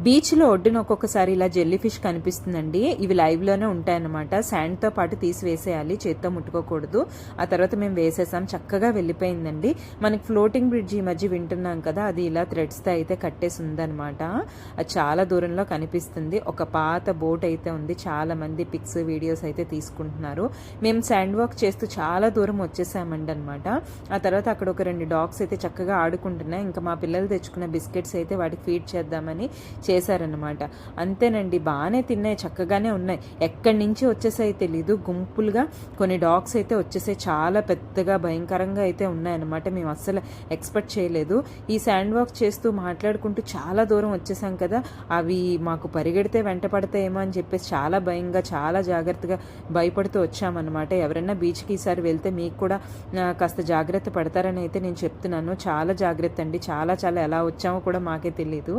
బీచ్లో ఒడ్డున ఒక్కొక్కసారి ఇలా జెల్లీ ఫిష్ కనిపిస్తుందండి. ఇవి లైవ్లోనే ఉంటాయన్నమాట. శాండ్తో పాటు తీసి వేసేయాలి, చేత్తో ముట్టుకోకూడదు. ఆ తర్వాత మేము వేసేసాం, చక్కగా వెళ్ళిపోయిందండి. మనకి ఫ్లోటింగ్ బ్రిడ్జ్ ఈ మధ్య వింటున్నాం కదా, అది ఇలా థ్రెడ్స్తో అయితే కట్టేసి ఉందన్నమాట. అది చాలా దూరంలో కనిపిస్తుంది. ఒక పాత బోట్ అయితే ఉంది, చాలా మంది పిక్స్ వీడియోస్ అయితే తీసుకుంటున్నారు. మేము శాండ్ వాక్ చేస్తూ చాలా దూరం వచ్చేసామండి అనమాట. ఆ తర్వాత అక్కడ ఒక 2 డాగ్స్ అయితే చక్కగా ఆడుకుంటున్నాయి. ఇంకా మా పిల్లలు తెచ్చుకున్న బిస్కెట్స్ అయితే వాటికి ఫీడ్ చేద్దామని చేశారనమాట. అంతేనండి, బాగానే తిన్నాయి, చక్కగానే ఉన్నాయి. ఎక్కడి నుంచి వచ్చేసాయి తెలీదు, గుంపులుగా కొన్ని డాగ్స్ అయితే వచ్చేసాయి. చాలా పెద్దగా భయంకరంగా అయితే ఉన్నాయన్నమాట. మేము అస్సలు ఎక్స్పెక్ట్ చేయలేదు. ఈ శాండ్ వాక్ చేస్తూ మాట్లాడుకుంటూ చాలా దూరం వచ్చేసాం కదా, అవి మాకు పరిగెడితే వెంట పడతాయేమో అని చెప్పేసి చాలా భయంగా, చాలా జాగ్రత్తగా భయపడుతూ వచ్చామన్నమాట. ఎవరైనా బీచ్కి ఈసారి వెళ్తే మీకు కూడా కాస్త జాగ్రత్త పడతారని అయితే నేను చెప్తున్నాను. చాలా జాగ్రత్త అండి, చాలా చాలా ఎలా వచ్చామో కూడా మాకే తెలీదు.